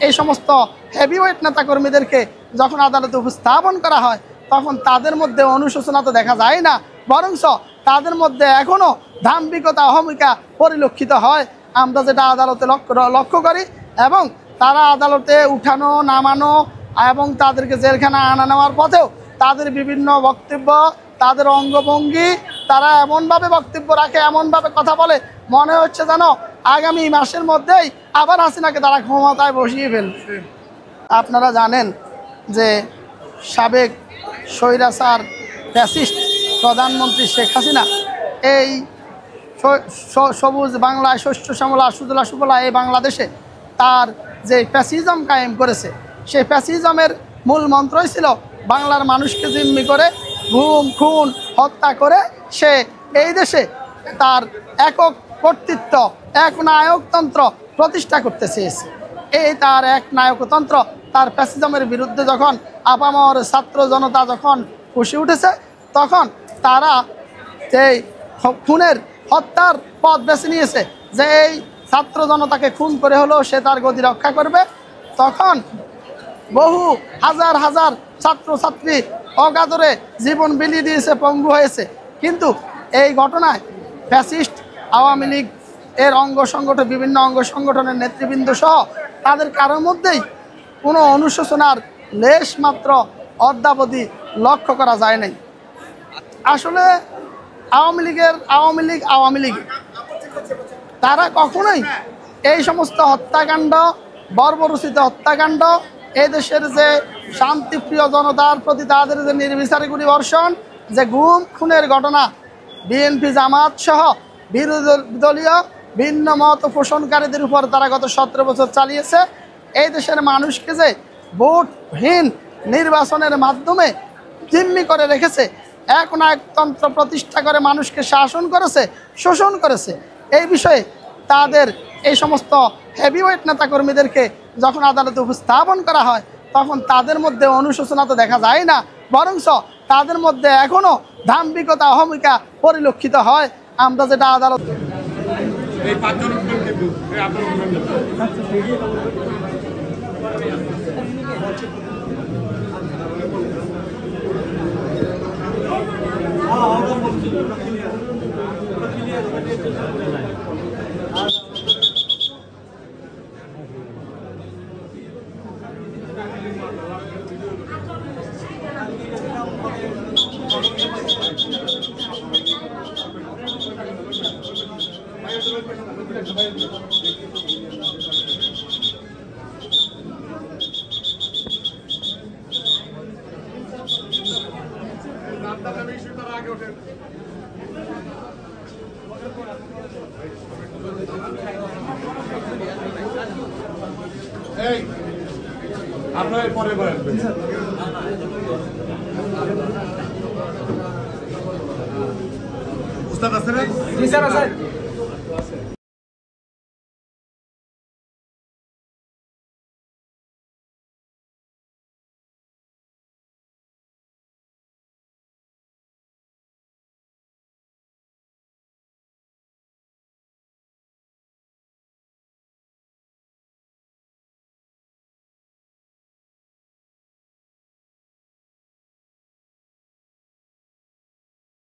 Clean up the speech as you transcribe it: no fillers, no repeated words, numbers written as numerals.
এই সমস্ত হেভিওয়েট নেতাকর্মীদেরকে যখন আদালতে উপস্থাপন করা হয় তখন তাদের মধ্যে অনুশোচনা তো দেখা যায় না, বরঞ্চ তাদের মধ্যে এখনও দাম্ভিকতা অহমিকা পরিলক্ষিত হয়। আমরা যেটা আদালতে লক্ষ্য করি, এবং তারা আদালতে উঠানো নামানো এবং তাদেরকে জেলখানা আনা নেওয়ার পথেও তাদের বিভিন্ন বক্তব্য, তাদের অঙ্গভঙ্গি, তারা এমনভাবে বক্তব্য রাখে, এমনভাবে কথা বলে, মনে হচ্ছে যেন আগামী মাসের মধ্যেই আবার হাসিনাকে তারা ক্ষমতায় বসিয়ে ফেলবে। আপনারা জানেন যে সাবেক স্বৈরাচার ফ্যাসিস্ট প্রধানমন্ত্রী শেখ হাসিনা এই সবুজ বাংলায় শস্য শ্যামলা সুজলা সুফলা এই বাংলাদেশে তার যে ফ্যাসিজম কায়েম করেছে, সেই ফ্যাসিজমের মূল মন্ত্রই ছিল বাংলার মানুষকে জিম্মি করে গুম খুন হত্যা করে সে এই দেশে তার একক কর্তৃত্ব, এক নায়কতন্ত্র প্রতিষ্ঠা করতে চেয়েছে। এই তার এক নায়কতন্ত্র, তার ফ্যাসিজমের বিরুদ্ধে যখন আপামর ছাত্র জনতা যখন ফুঁসে উঠেছে, তখন তারা এই খুনের হত্যার পথ বেছে নিয়েছে যে এই ছাত্র জনতাকে খুন করে হলেও সে তার গদি রক্ষা করবে। তখন বহু হাজার হাজার ছাত্রছাত্রী অগাধরে জীবন বিলিয়ে দিয়েছে, পঙ্গু হয়েছে। কিন্তু এই ঘটনায় ফ্যাসিস্ট আওয়ামী লীগ এর বিভিন্ন অঙ্গ সংগঠনের নেতৃবৃন্দ সহ তাদের কারোর মধ্যেই কোনো অনুশোচনার লেশ মাত্র অদ্যাবধি লক্ষ্য করা যায় নাই। আসলে আওয়ামী লীগ তারা কখনোই এই সমস্ত হত্যাকাণ্ড, বর্বরোচিত হত্যাকাণ্ড, এই দেশের যে শান্তিপ্রিয় জনতার প্রতি তাদের যে নির্বিচারে গুলিবর্ষণ, যে গুম খুনের ঘটনা, বিএনপি জামাত সহ বিরোধী দলীয় ভিন্ন মত পোষণকারীদের উপর তারা গত 17 বছর চালিয়েছে। এই দেশের মানুষকে যে ভোটহীন নির্বাচনের মাধ্যমে জিম্মি করে রেখেছে, এক নায়কতন্ত্র প্রতিষ্ঠা করে মানুষকে শাসন করেছে, শোষণ করেছে, এই বিষয়ে তাদের এই সমস্ত হেভিওয়েট নেতাকর্মীদেরকে যখন আদালতে উপস্থাপন করা হয় তখন তাদের মধ্যে অনুশোচনা তো দেখা যায় না, বরঞ্চ তাদের মধ্যে এখনও দাম্ভিকতা অহমিকা পরিলক্ষিত হয়। আমরা যেটা আদালত আপনার পরে উস্তাদ আছে না? জি স্যার আছে।